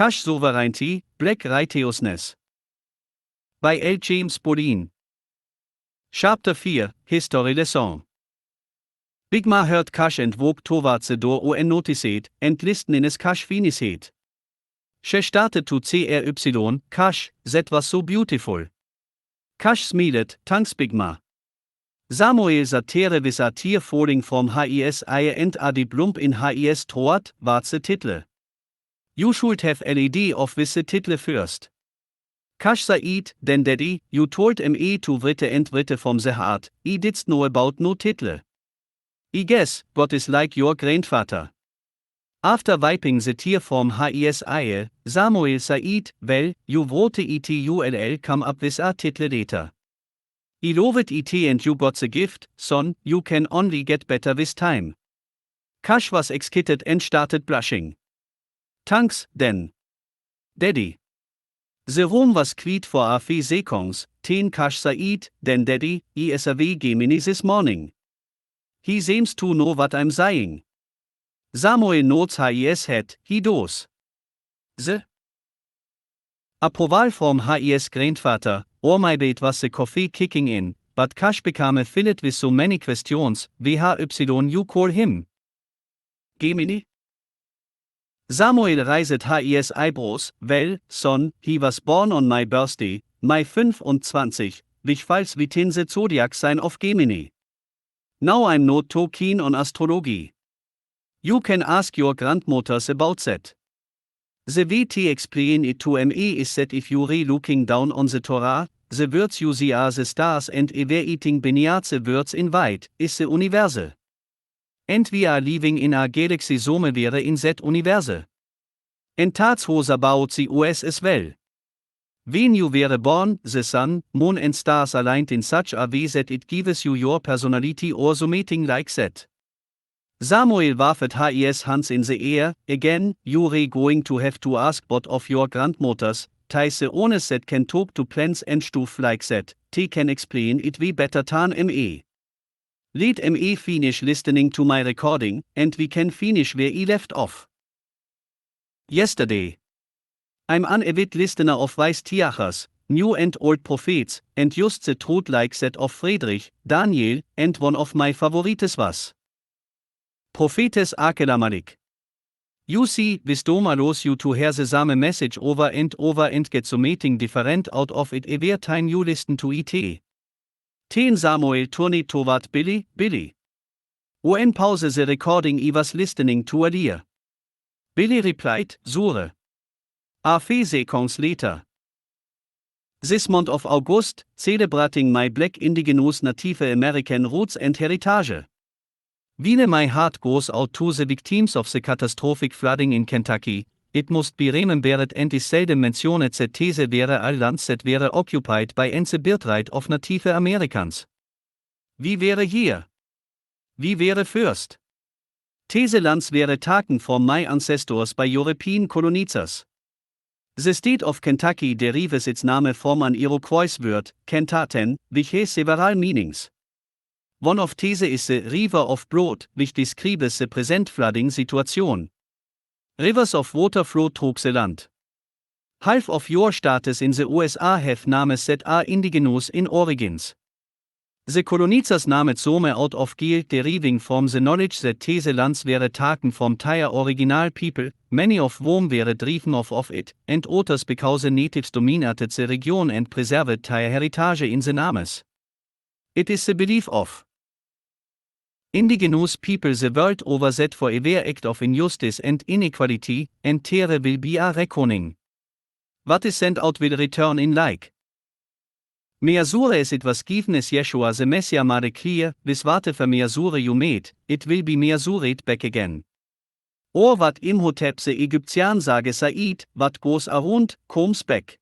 Cush Souveränität, Black Righteousness. By L. James Bolin. Chapter 4, History Lesson. Big Ma hört Cush and våg towards door och noticeet, listen in es Cush finishet. She started to CRY, Cush, that was so beautiful. Cush smiled, thanks Big Ma. Samuel satere vis a tier falling from his eye and a deep lump in his throat, was the title. You should have LED of with the title first. Cush said, then daddy, you told me to write and write from the heart, I didst know about no title. I guess, God is like your grandfather. After wiping the tear from his eye, Samuel said, well, you wrote it you'll come up with a title later. I loved it and you got the gift, son, you can only get better with time. Cush was excited and started blushing. Thanks, then. Daddy. The room was quiet for a few seconds, then Cush said, then daddy, I is away Gemini this morning. He seems to know what I'm saying. Samuel nods his head, he does. The approval from his grandfather, or maybe it was the coffee kicking in, but Cush became filled with so many questions, why you call him? Gemini? Samuel raised his eyebrows, well, son, he was born on my birthday, my 25, which falls within the zodiac sign of Gemini. Now I'm not too keen on astrology. You can ask your grandmothers about that. The way to explain it to me is that if you're looking down on the Torah, the words you see are the stars and evaluating beneath the words in white, is the universe. And we are living in a galaxy somewhere in that universe. And that's what's about the US as well. When you were born, the sun, moon and stars aligned in such a way that it gives you your personality or something like that. Samuel warfed his hands in the air, again, you're going to have to ask both of your grandmothers, ties the owners that can talk to plants and stuff like that, they can explain it way better than me. Let me finish listening to my recording, and we can finish where I left off. Yesterday. I'm an avid listener of wise teachers, new and old prophets, and just the truth like that of Friedrich, Daniel, and one of my favorites was Prophetes Akelamalik. You see, wisdom allows you to hear the same message over and get something different out of it every time you listen to it. Then Samuel turned toward Billy. When pause the recording I was listening to earlier. Billy replied, Sure. A few seconds later. This month of August, celebrating my black indigenous Native American roots and heritage. While my heart goes out to the victims of the catastrophic flooding in Kentucky, it must be remembered and is seldom mentioned that these were all lands that were occupied by and the birthright of Native Americans. We were here. We were first. These lands were taken from my ancestors by European colonizers. The state of Kentucky derives its name from an Iroquois word, Kentucken, which has several meanings. One of these is the River of Blood, which describes the present flooding situation. Rivers of water flow through the land. Half of your states in the USA have names that are indigenous in origins. The colonizers named some out of guilt deriving from the knowledge that these lands were taken from their original people, many of whom were driven off of it, and others because the natives dominated the region and preserved their heritage in the names. It is the belief of indigenous people the world over that for every act of injustice and inequality, and there will be a reckoning. What is sent out will return in like. Measure as it was given as Yeshua the Messiah made clear, with whatever measure you made, it will be measured back again. Or what Imhotep the Egyptian sage said, what goes around, comes back.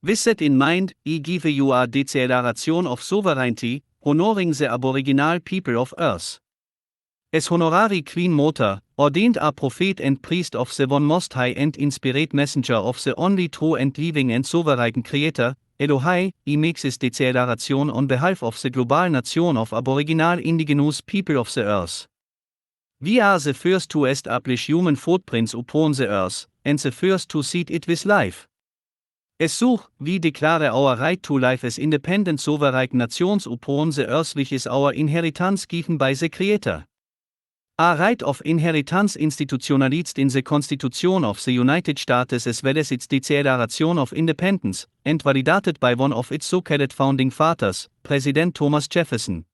With that in mind, I give you a declaration of sovereignty, honoring the aboriginal people of Earth. As honorary Queen Mother, ordained a prophet and priest of the one most high and inspired messenger of the only true and living and sovereign Creator, Elohai, I make this declaration on behalf of the global nation of aboriginal indigenous people of the Earth. We are the first to establish human footprints upon the Earth, and the first to seed it with life. Es such, we declare our right to life as independent sovereign nations upon the earth which is our inheritance given by the Creator. A right of inheritance institutionalized in the Constitution of the United States as well as its Declaration of Independence, and validated by one of its so-called founding fathers, President Thomas Jefferson.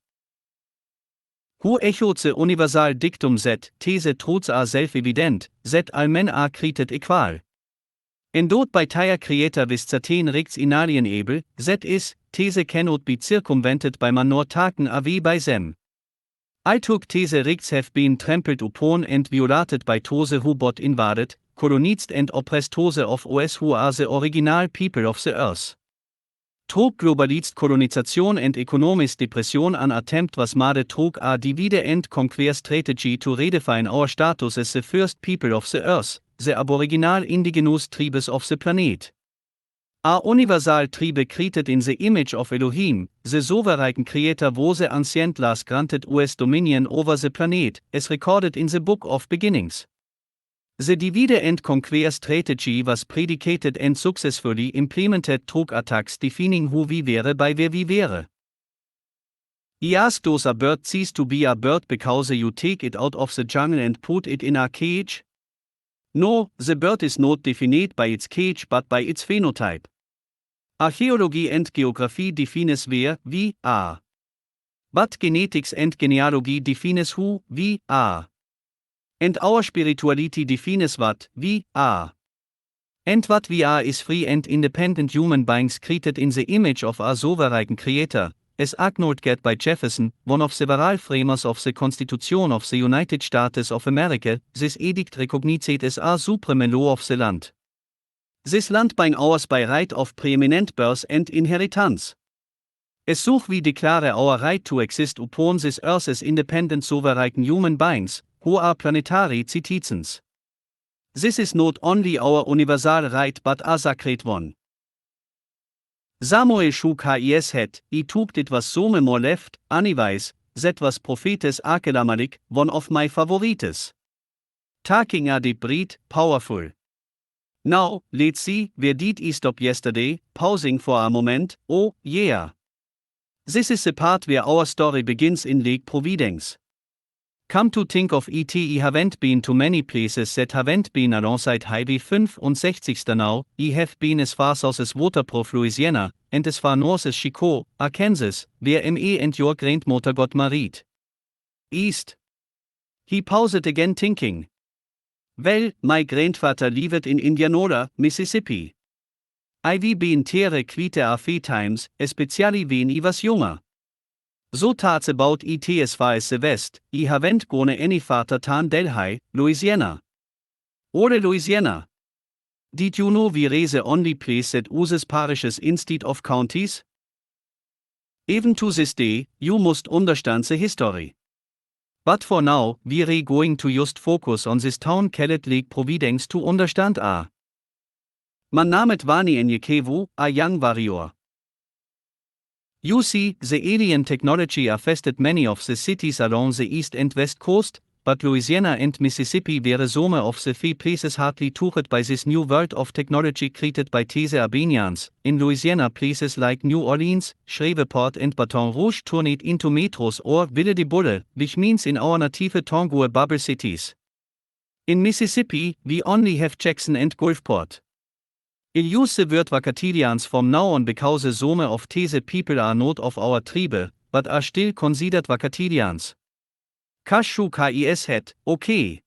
Who echoed the universal dictum that these truths are self-evident, that all men are created equal. Endowed by their Creator with certain rights inalienable, that is, these cannot be circumvented by man nor taken away by them. All these rights have been trampled upon and violated by those who but invaded, colonized and oppressed those of us who are the original people of the earth. Through globalized colonization and economic depression an attempt was made through a divide and conquer strategy to redefine our status as the first people of the earth, the aboriginal indigenous tribes of the planet. A universal tribe created in the image of Elohim, the sovereign Creator was the ancient last granted us dominion over the planet, as recorded in the Book of Beginnings. The divide and conquer strategy was predicated and successfully implemented through attacks defining who we were by where we were. He asked, does a bird cease to be a bird because you take it out of the jungle and put it in a cage? No, the bird is not defined by its cage but by its phenotype. Archaeology and geography defines where we are. But genetics and genealogy defines who we are. And our spirituality defines what we are. And what we are is free and independent human beings created in the image of a sovereign Creator, as acknowledged by Jefferson, one of several framers of the Constitution of the United States of America. This edict recognized as a supreme law of the land. This land being ours by right of preeminent birth and inheritance. As such we declare our right to exist upon this earth as independent sovereign human beings, who are planetary citizens. This is not only our universal right but a sacred one. Samuel shook his head, he took it was so more left, anyways, that was prophetes Akelamalik, one of my favorites. Taking a deep breath, powerful. Now, let's see, where did he stop yesterday, pausing for a moment, oh, yeah. This is the part where our story begins in Lake Providence. Come to think of it, I haven't been to many places that haven't been alongside Highway 65 now, I have been as far south as Waterproof, Louisiana, and as far north as Chico, Arkansas, where me and your grandmother got married. East. He paused again thinking. Well, my grandfather lived in Indianola, Mississippi. I've been there quite a few times, especially when I was younger. So that's about it as far as the west, I haven't gone any farther than Delhi, Louisiana. Or Louisiana. Did you know we're the only place that uses parishes instead of counties? Even to this day, you must understand the history. But for now, we're going to just focus on this town called Lake Providence to understand a. Man namet Vani Enyekevu, a young warrior. You see, the alien technology affected many of the cities along the east and west coast, but Louisiana and Mississippi were some of the few places hardly touched by this new world of technology created by these Albanians. In Louisiana, places like New Orleans, Shreveport and Baton Rouge turned into metros or Ville de Bulle, which means in our native tongue bubble cities. In Mississippi, we only have Jackson and Gulfport. I'll use the word Vacatilians from now on because some of these people are not of our tribe, but are still considered Vacatilians. Cush shook his head, okay.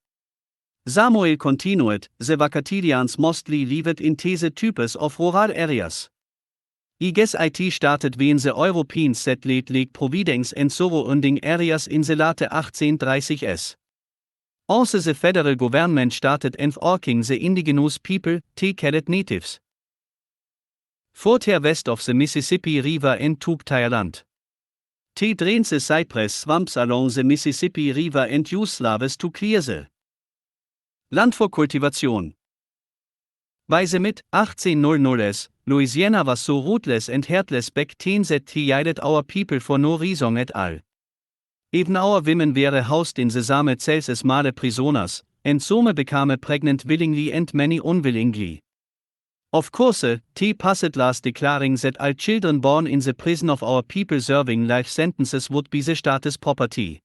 Samuel continued, the Vacatilians mostly lived in these types of rural areas. I guess it started when the Europeans settled Lake Providence and surrounding areas in the late 1830s. Also the federal government started enforcing the indigenous people, they called natives. Further west of the Mississippi River and took Thailand. They drained the cypress swamps along the Mississippi River and used slaves to clear the land for cultivation. By the mid-1800s, Louisiana was so ruthless and heartless back then that he yelled our people for no reason at all. Even our women were housed in the same cells as male prisoners, and some became pregnant willingly and many unwillingly. Of course, T passed laws declaring that all children born in the prison of our people serving life sentences would be the state's property.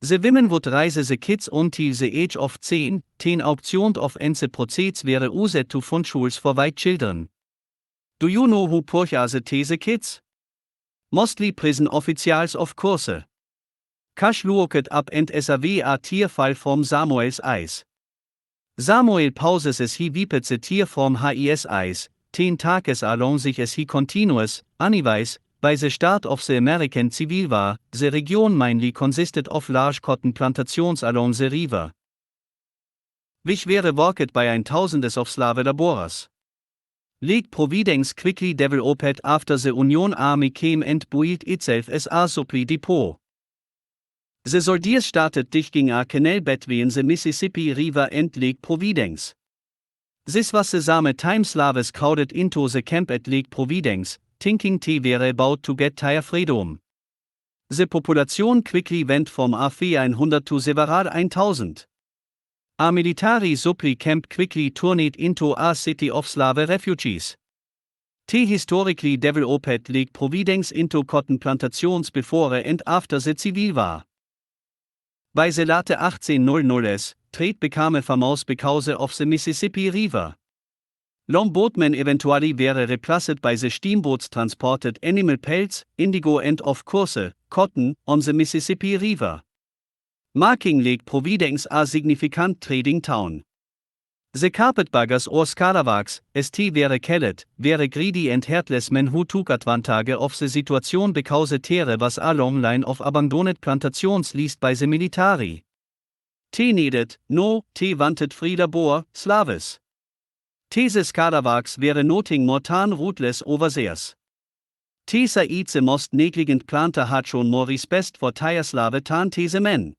The women would raise the kids until the age of 10 option of and the process wäre used to fund schools for white children. Do you know who purchased the kids? Mostly prison officials of course. Cush looked up and saw a tear fall from Samuel's eyes. Samuel pauses as he wiped the tear from his eyes, 10 tages along sich as he continues, anyways, by the start of the American Civil War, the region mainly consisted of large cotton plantations along the river, which were worked by thousands of slave laborers. Lake Providence quickly developed after the Union Army came and built itself as a supply depot. The soldiers started digging a canal between the Mississippi River and Lake Providence. This was the same time slaves crowded into the camp at Lake Providence, thinking they were about to get their freedom. The population quickly went from a few 100 to several 1,000. A military supply camp quickly turned into a city of slave refugees. They historically developed Lake Providence into cotton plantations before and after the Civil War. By the late 1800s, trade became famous because of the Mississippi River. Long boatmen eventually were replaced by the steamboats transported animal pelts, indigo and of course, cotton, on the Mississippi River, making Lake Providence a significant trading town. The carpetbaggers or scalawags, as they were called, were greedy and heartless men who took advantage of the situation because there was a long line of abandoned plantations leased by the military. They wanted free labor, slaves. These scalawags were nothing more than ruthless overseers. These the most negligent planter had shown more respect for their slave than these men.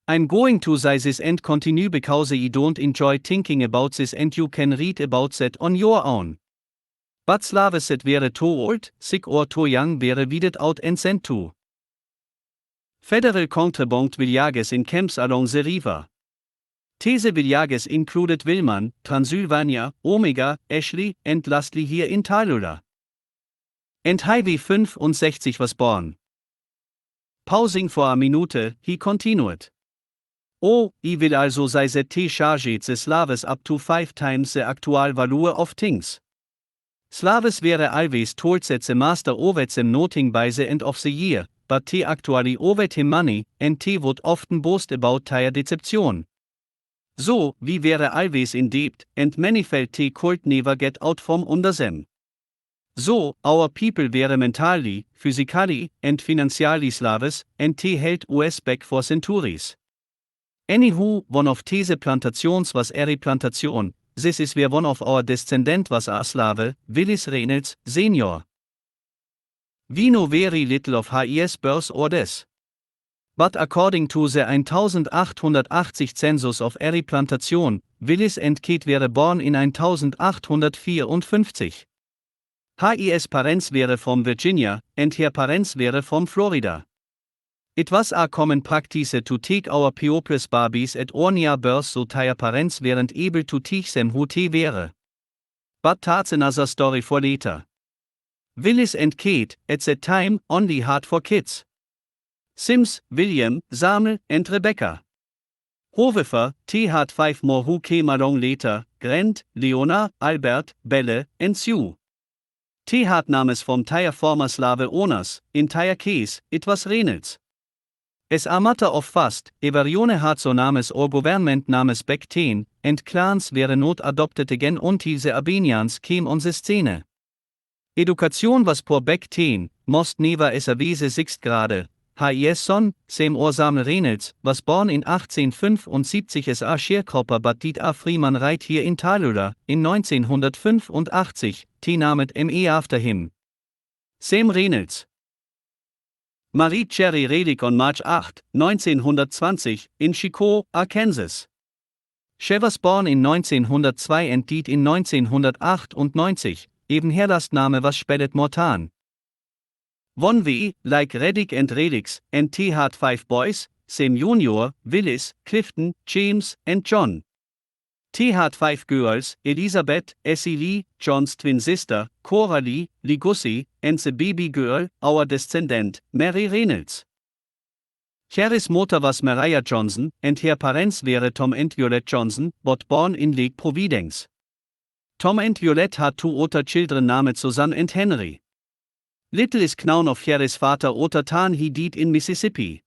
I'm going to say this and continue because I don't enjoy thinking about this and you can read about that on your own. But slaves that were too old, sick or too young were weeded out and sent to federal contraband villages in camps along the river. These villages included Wilman, Transylvania, Omega, Ashley, and lastly here in Tallulah. And Highway 65 was born. Pausing for a minute, he continued. Oh, I will also say that they charged the slaves up to 5 times the actual value of things. Slaves were always told that the master owed them nothing by the end of the year, but they actually owed him money, and they would often boast about their deception. So, we were always in debt, and many felt they could never get out from under them. So, our people were mentally, physically, and financially slaves, and they held us back for centuries. Anywho, one of these plantations was Erie Plantation. This is where one of our descendants was a slave, Willis Reynolds, Sr. We know very little of his birth or death. But according to the 1880 census of Erie Plantation, Willis and Kate were born in 1854. His parents were from Virginia, and her parents were from Florida. It was a common practice to take our people's babies at early birth so their parents weren't able to teach them who they were. But that's another story for later. Willis and Kate, at that time, only had 4 kids. Sims, William, Samuel, and Rebecca. However, they had 5 more who came along later: Grant, Leona, Albert, Belle, and Sue. They had names from their former slave owners. In their case, it was Reynolds. As a matter of fact, everyone had so names or government names back then, and clans were not adopted again until the Albanians came on the scene. Education was poor back then, most never as a Wese 6th grade. His son, Samuel Reynolds, was born in 1875 as a sharecropper but did a freeman right here in Tallulah, in 1985, die named me after him. Sam Reynolds. Marie Cherry Relic on March 8, 1920, in Chico, Arkansas. She was born in 1902 and died in 1998, eben Herlastname was spellet Mortan. One V, like Reddick and Relix, and T had 5 boys, Sam Jr., Willis, Clifton, James, and John. T had 5 girls, Elizabeth, Essie Lee, John's twin sister, Cora Lee, Gussie, and the baby girl, our descendant, Mary Reynolds. Harris' mother was Mariah Johnson, and her parents were Tom and Violette Johnson, both born in Lake Providence. Tom and Violette had 2 other children named Susan and Henry. Little is known of Harris' father oder tan he died in Mississippi.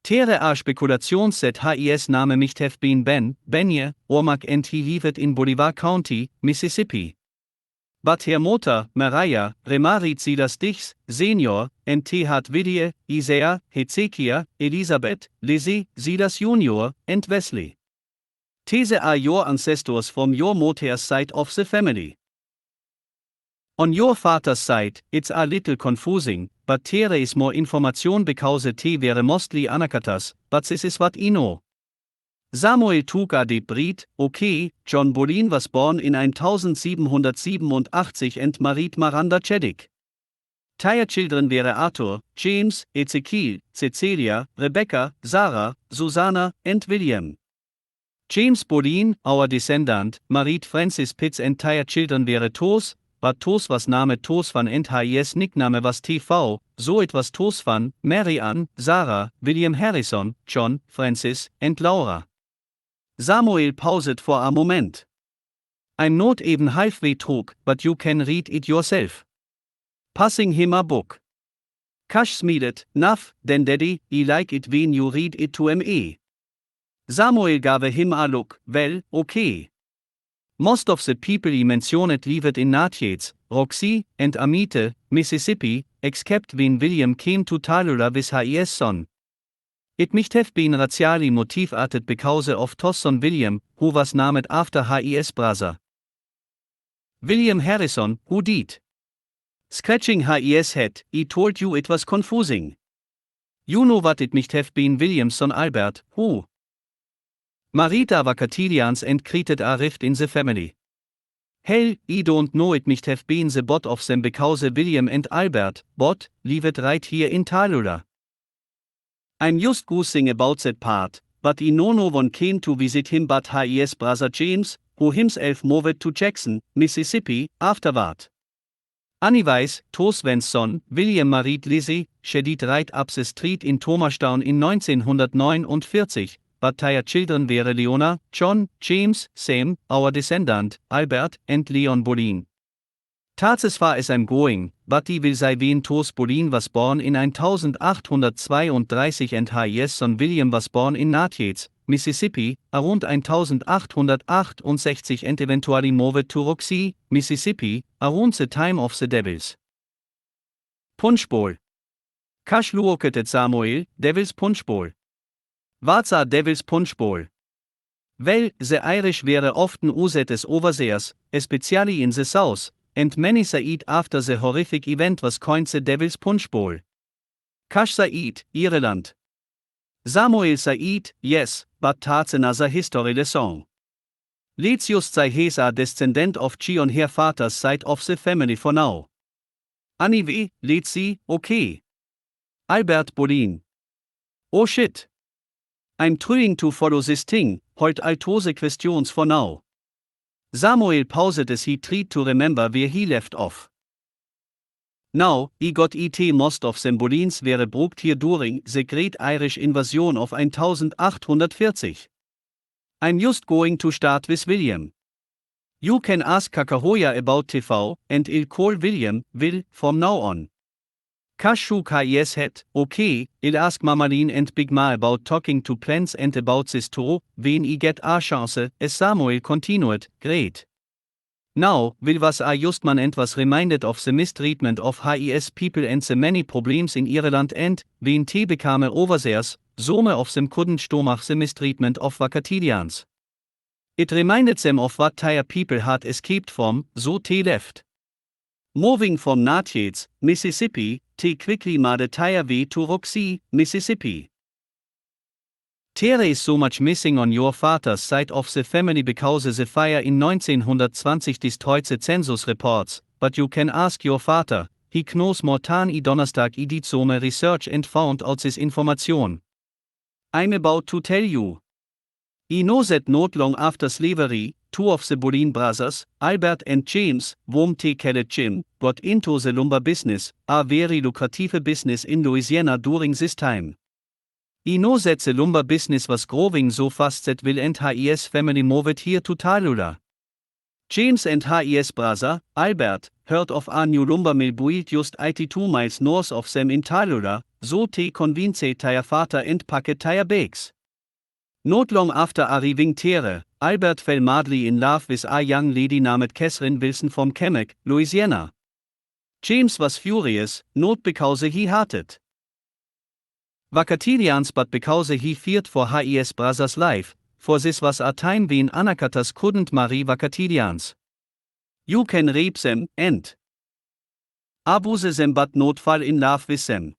There are speculations that his name might have been Benye, Ormac, and he lived in Bolivar County, Mississippi. But her mother, Mariah, remarried Silas Dix, Senior, and he had Vidye, Isaiah, Hezekiah, Elizabeth, Lizzie, Silas Jr., and Wesley. These are your ancestors from your mother's side of the family. On your father's side, it's a little confusing, but there is more information because they were mostly Anakatas, but this is what I know. Samuel took a deep breath. Okay, John Bolin was born in 1787 and married Miranda Chaddick. Their children were Arthur, James, Ezekiel, Cecilia, Rebecca, Sarah, Susanna, and William. James Bolin, our descendant, married Frances Pitts and their children were Tos, but Tos was Name Tos van and his nickname was TV, so it was Tos van, Mary Ann, Sarah, William Harrison, John, Francis, and Laura. Samuel paused for a moment. I'm not even halfway through, but you can read it yourself. Passing him a book. Cush smiled, "Nuff, then daddy, I like it when you read it to me." Samuel gave him a look. Well, okay. Most of the people he mentioned lived in Natchez, Roxy, and Amite, Mississippi, except when William came to Tallulah with his son. It might have been racially motivated because of To's son William, who was named after his brother. William Harrison, who did. Scratching his head, he told you it was confusing. You know what it might have been William's son Albert, who Marita Vacatilians and created a rift in the family. Hell, I don't know, it might have been the both of them because William and Albert, both, lived right here in Tallulah. I'm just goosing about that part, but I know no one came to visit him but his brother James, who himself moved to Jackson, Mississippi, afterward. Anyways, Tos Van's son, William married Lizzie, she died right up the street in Thomastown in 1949, but their children were Leona, John, James, Sam, our descendant, Albert, and Leon Bolin. That's as far as I'm going, but I will say when Tos Bolin was born in 1832 and his son William was born in Natchez, Mississippi, around 1868 and eventually moved to Roxy, Mississippi, around the time of the Devils Punch Bowl. Cush looked at Samuel, Devil's Punch Bowl. What's a Devil's Punch Bowl? Well, the Irish were often used as overseers, especially in the South, and many say it after the horrific event was coined the Devil's Punch Bowl. Cush say it, Ireland. Samuel say it, yes, but that's another history lesson. Let's just say he's a descendant of G on her father's side of the family for now. Anyway, let's see, okay. Albert Bolin. Oh shit. I'm trying to follow this thing, hold all those questions for now. Samuel paused as he tried to remember where he left off. Now, I got it, most of them Bolins were brought here during the Great Irish Invasion of 1840. I'm just going to start with William. You can ask Kakahoya about TV, and I'll call William, Will, from now on. Cush shook his head. Okay, I'll ask Mamaline and Big Ma about talking to plants and about this too, when I get a chance, as Samuel continued. Great. Now, Will was a just man and was reminded of the mistreatment of his people and the many problems in Ireland and, when they became overseers, some of them couldn't stomach the mistreatment of Vacatilians. It reminded them of what their people had escaped from, so they left. Moving from Natchez, Mississippi, they quickly made their way to Roxy, Mississippi. There is so much missing on your father's side of the family because the fire in 1920 destroyed the census reports, but you can ask your father, he knows more than I Donnerstag I did some research and found out this information. I'm about to tell you. I know that not long after slavery, two of the Bolin brothers, Albert and James, whom they called Jim, got into the lumber business, a very lucrative business in Louisiana during this time. I know that the lumber business was growing so fast that Will and his family moved here to Tallulah. James and his brother, Albert, heard of a new lumber mill built just 82 miles north of them in Tallulah, so they convinced their father and packed their bags. Not long after arriving there, Albert fell madly in love with a young lady named Catherine Wilson from Kamek, Louisiana. James was furious, not because he hated Vacatilians but because he feared for his brother's life, for this was a time when Anakatas couldn't marry Vacatilians. You can rape them and abuse them but not fall in love with them.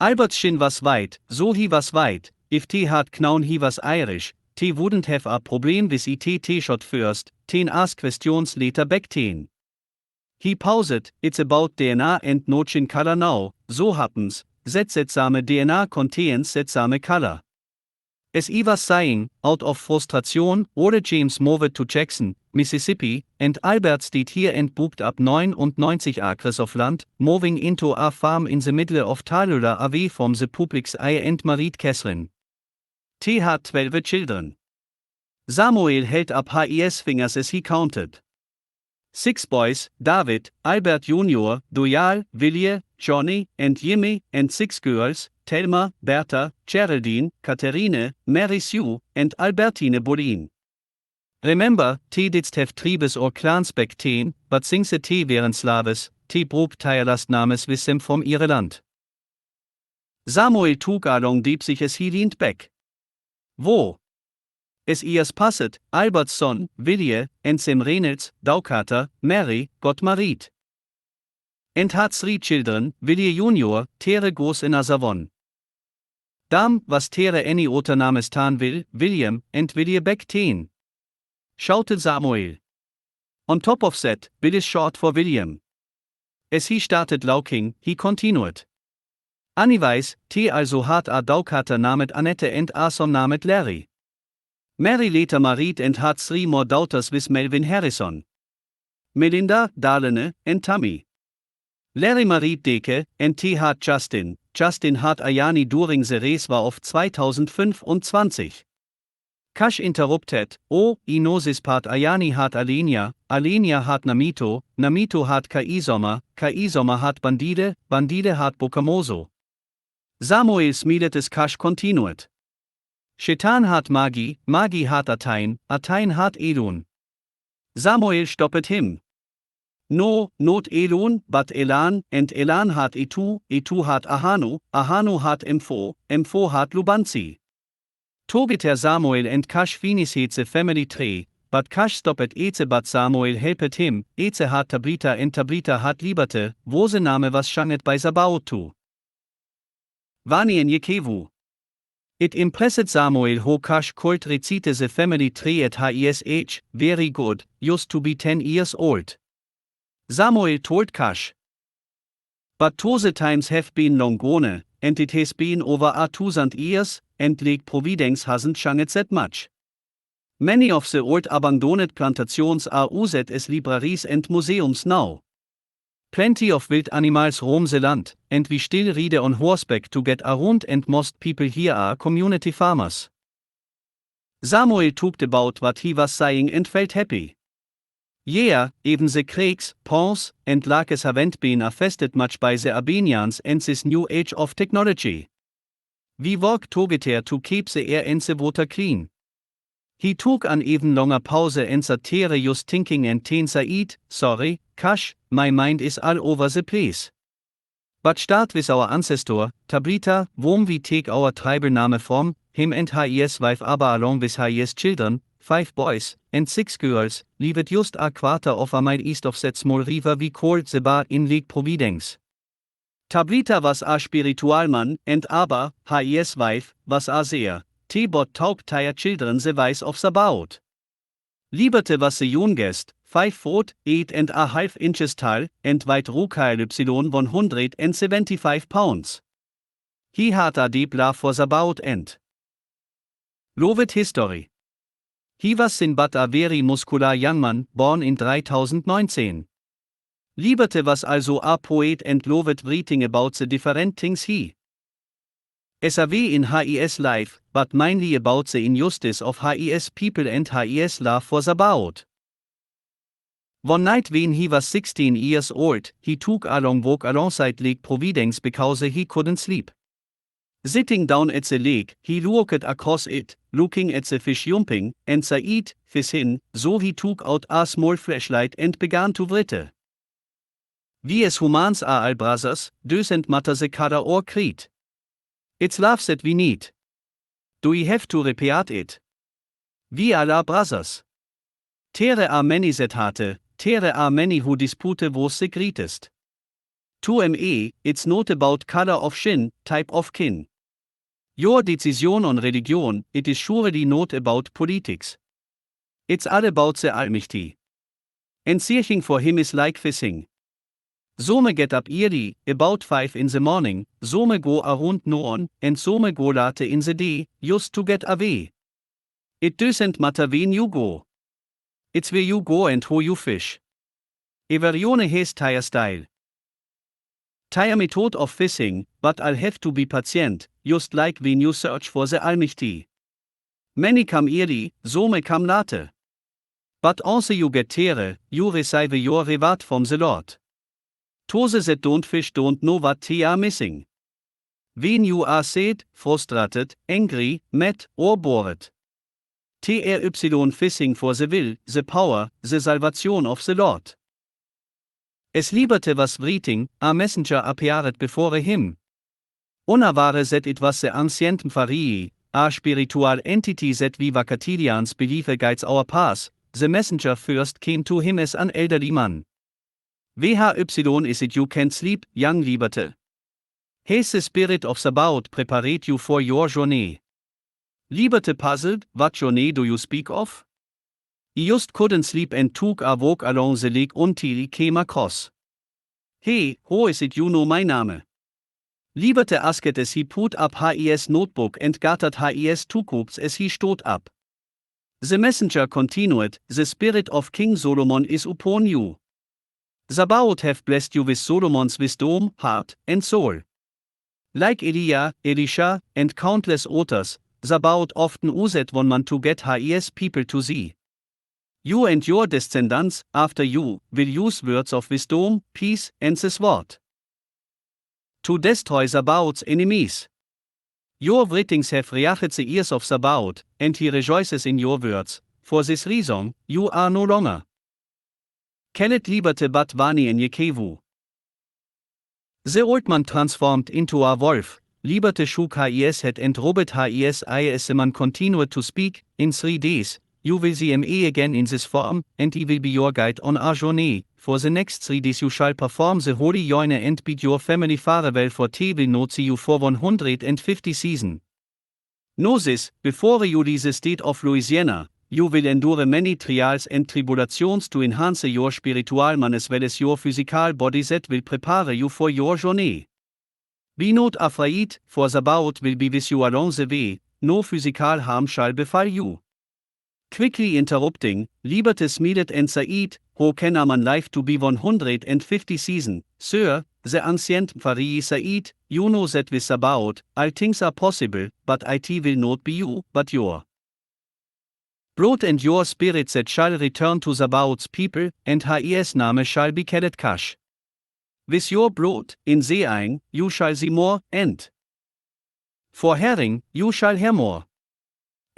Albert's chin was wide, so he was white. If he had known he was Irish, he wouldn't have a problem with it. Shot first, then ask questions later back then. He paused, it's about DNA and not skin color now, so happens, that same DNA contains that same color. As I was saying, out of frustration, ordered James moved to Jackson, Mississippi, and Albert stayed here and booked up 99 acres of land, moving into a farm in the middle of Tallulah away from the public's eye and married Catherine. He had 12 children. Samuel held up his fingers as he counted. 6 boys, David, Albert Jr., Doyle, Willie, Johnny, and Jimmy, and 6 girls, Thelma, Bertha, Geraldine, Katharine, Mary Sue, and Albertine Bolin. Remember, they didn't have tribes or clans back then, but since they wären Slaves, they broke their last names with them from ihre Land. Samuel took a long deep sigh as he leaned back. Wo? As years passed, Albert's son, Willie, and Sam Reynolds, daughter, Mary, got married. And had 3 children, Willie Jr., Tere goes in Azavon. Dam was Tere any otter names tan will, William, and Willie back ten. Shouted Samuel. On top of that, Bill is short for William. As he started laughing, he continued. Anyways, te also had a daughter named Annette and a son named Larry. Mary later married and had 3 more daughters with Melvin Harrison, Melinda, Darlene, and Tammy. Larry married Deke, and T had Justin. Justin had Ayani during the race war of 2025. Cush interrupted, oh, I know this part. Ayani had Alenia, Alenia had Namito, Namito had Kaizoma, Kaizoma had Bandide, Bandide had Bokamoso. Samuel smiled as Cush continued. Shetan had Magi, Magi had Atain, Atain had Elon. Samuel stopped him. No, not Elon, but Elan, and Elan had Etu, Etu had Ahanu, Ahanu had Empho, Empho had Lubanzi. Togiter Samuel and Cush finished the family tree, but Cush stopped Eze but Samuel helped him. Eze had Tablita and Tablita had Liberté, wo the Name was shanget by Sabautu. Vani en Yekevu. It impressed Samuel how Cush could recite the family tree at his age, very good, used to be 10 years old. Samuel told Cush. But those times have been long gone, and it has been over 2,000 years, and Lake Providence hasn't changed that much. Many of the old abandoned plantations are used as libraries and museums now. Plenty of wild animals roam the land, and we still ride on horseback to get around, and most people here are community farmers. Samuel talked about what he was saying and felt happy. Yeah, even the Creeks, ponds, and lakes haven't been affected much by the Albanians and this new age of technology. We work together to keep the air and the water clean. He took an even longer pause and sat there just thinking, and then said, sorry, Cush, my mind is all over the place. But start with our ancestor, Tablita, whom we take our tribal name from, him and his wife aber along with his children, 5 boys, and 6 girls, lived just a quarter of a mile east of that small river we called the Bar in Lake Providence. Tablita was a spiritual man, and aber, his wife, was a seer. T-bot taugt their children the ways of Sabaoth. Liberté was the youngest, 5 foot, 8.5 inches tall, and weighed Rukai Y 175 pounds. He had a deep love for Sabaoth and loved history. He was in but a very muscular young man, born in 3019. Liberté was also a poet and loved writing about the different things he saw in his life, but mainly about the injustice of his people and his love for Sabaoth. One night when he was 16 years old, he took a long walk alongside Lake Providence because he couldn't sleep. Sitting down at the lake, he looked across it, looking at the fish jumping, and said, fishing, so he took out a small flashlight and began to write. We as humans are all brothers, doesn't matter the color or creed. It's love that we need. Do we have to repeat it? We all are brothers. There are many that hate, there are many who dispute who's the greatest. To me, it's not about color of skin, type of kin. Your decision on religion, it is surely not about politics. It's all about the Almighty. And searching for him is like fishing. Some get up early, about 5 in the morning, some go around noon, and some go late in the day, just to get away. It doesn't matter when you go. It's where you go and who you fish. Everyone has their style. Their method of fishing, but I'll have to be patient, just like when you search for the Almighty. Many come early, some come late. But also you get there, you receive your reward from the Lord. Those that don't fish don't know what they are missing. When you are sad, frustrated, angry, mad, or bored. TRY fishing for the will, the power, the salvation of the Lord. As Liberté was writing, a messenger appeared before him. Unaware that it was the ancient Pharisee, a spiritual entity that we Vacatilians believe guides our path, the messenger first came to him as an elderly man. WHY is it you can't sleep, young Liberté? Has the spirit of Sabaoth prepared you for your journey? Liberté puzzled, what journey do you speak of? He just couldn't sleep and took a walk along the lake until he came across. Hey, how is it you know my name? Liberté asked as he put up his notebook and gathered his 2 cups as he stood up. The messenger continued, the spirit of King Solomon is upon you. Sabaoth have blessed you with Solomon's wisdom, heart, and soul. Like Elijah, Elisha, and countless others, Sabaoth often used one man to get his people to thee. You and your descendants, after you, will use words of wisdom, peace, and the sword to destroy Sabaoth's enemies. Your writings have reached the ears of Sabaoth, and he rejoices in your words. For this reason, you are no longer called Liberté but Vani en Yekevu. The old man transformed into a wolf. Liberté shook his head and rubbed his eye as the man continued to speak. In 3 days, you will see me again in this form, and he will be your guide on our journey. For the next 3 days you shall perform the holy journey and bid your family farewell, for they will not see you for 150 seasons. Know this, before you leave the state of Louisiana, you will endure many trials and tribulations to enhance your spiritual man as well as your physical body that will prepare you for your journey. Be not afraid, for Sabaoth will be with you along the way, no physical harm shall befall you. Quickly interrupting, Liberté smiled and said, how can a man live to be 150 seasons? Sir, the ancient Pharisee said, you know that with Sabaoth, all things are possible, but it will not be you, but your blood and your spirit that shall return to Sabaoth's people, and his name shall be called Cush. With your blood, in seeing, you shall see more, and for hearing, you shall hear more.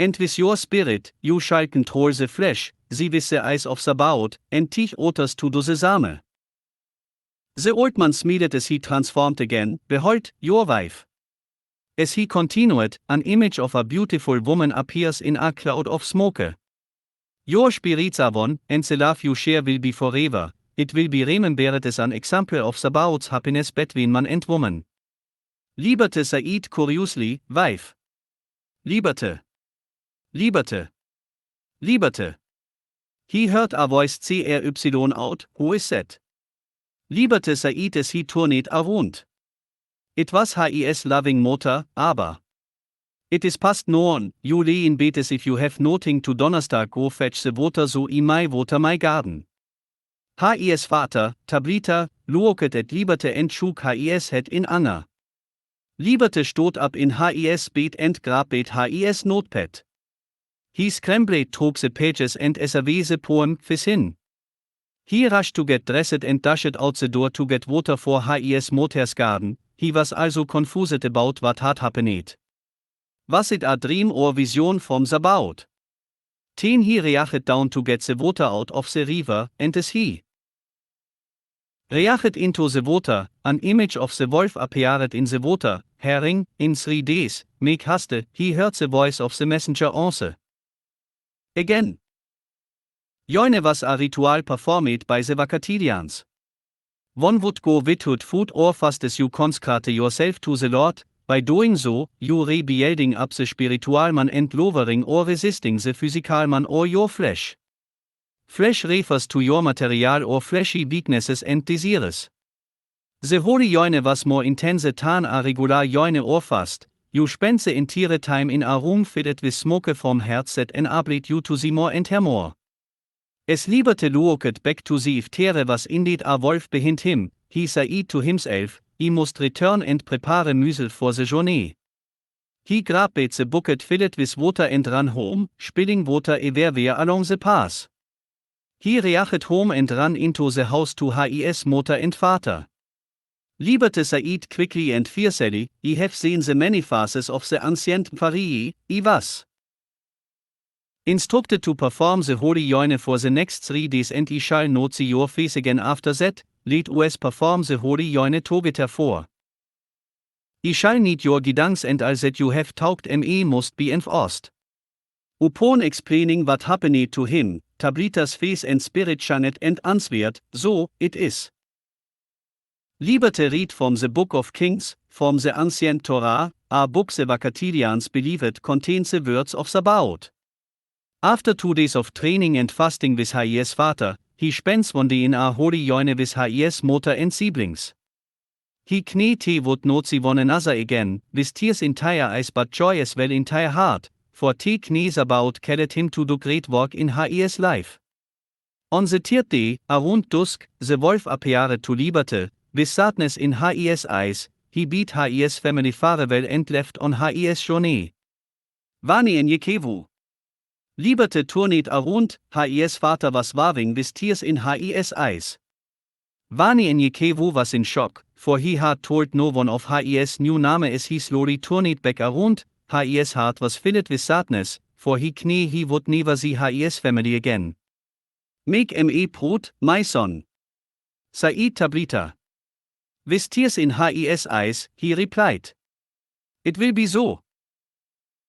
And with your spirit, you shall control the flesh, see with the eyes of Sabaoth, and teach others to do the same. The old man smiled as he transformed again, behold, your wife. As he continued, an image of a beautiful woman appears in a cloud of smoke. Your spirits are one, and the love you share will be forever. It will be remembered as an example of Sabaoth's happiness between man and woman. Liberté said curiously, wife. Liberté. Liberté. Liberté. He heard a voice CRY out, who is that? Liberté said as he turned around. It was his loving motor, aber. It is past noon, you lay in bed as if you have nothing to Donnerstag go fetch the water so in my water my garden. His vater, Tablita, luoket et Liberté and shook his head in anger. Liberté stot up in his bed and grabbed his notepad. He scrambled through the pages and as a the poem fis hin. He rushed to get dressed and dashed out the door to get water for his motor's garden. He was also confused about what had happened. Was it a dream or vision from the boat? Then he reached down to get the water out of the river, and as he reached into the water, an image of the wolf appeared in the water, herring, in 3 days, make haste, he heard the voice of the messenger answer. Again. Joine was a ritual performed by the Vacatilians. One would go without food or fast as you consecrate yourself to the Lord. By doing so, you building up the spiritual man and lowering or resisting the physical man or your flesh. Flesh refers to your material or fleshy weaknesses and desires. The holy joine was more intense than a regular joine or fast. You spend the entire time in a room filled with smoke from hearts that enabled you to see more and hear more. As Liberté looked back to see if there was indeed a wolf behind him, he said to himself, he must return and prepare muesli for the journey. He grabbed the bucket filled with water and ran home, spilling water everywhere along the path. He reached home and ran into the house to his mother and father. Liberté said quickly and fiercely, I have seen the many faces of the ancient Pharii, I was instructed to perform the holy joine for the next 3 days and I shall not see your face again after that. Let us perform the holy joine together for. I shall need your gedanks and all that you have talked must be enforced. Upon explaining what happened to him, Tablita's face and spirit shined and answered, so it is. Liberté read from the Book of Kings, from the ancient Torah, a book the Vacatilians believed contains the words of the Baot. After 2 days of training and fasting with his father, he spends one day in a holy joine with his mother and siblings. He kneed would not see one another again, with tears in their eyes but joy as well in their heart, for he knees about called him to do great work in his life. On the 3rd day, around dusk, the wolf appeared to Liberté, with sadness in his eyes. He bid his family farewell and left on his journey. Vani en Jekevu. Liberté turned around, his father was weeping with tears in his eyes. Vani en Jekevu was in shock, for he had told no one of his new name as he slowly turned back around. His heart was filled with sadness, for he knew he would never see his family again. Make me proud, my son. Said Tablita. With tears in his eyes, he replied. It will be so.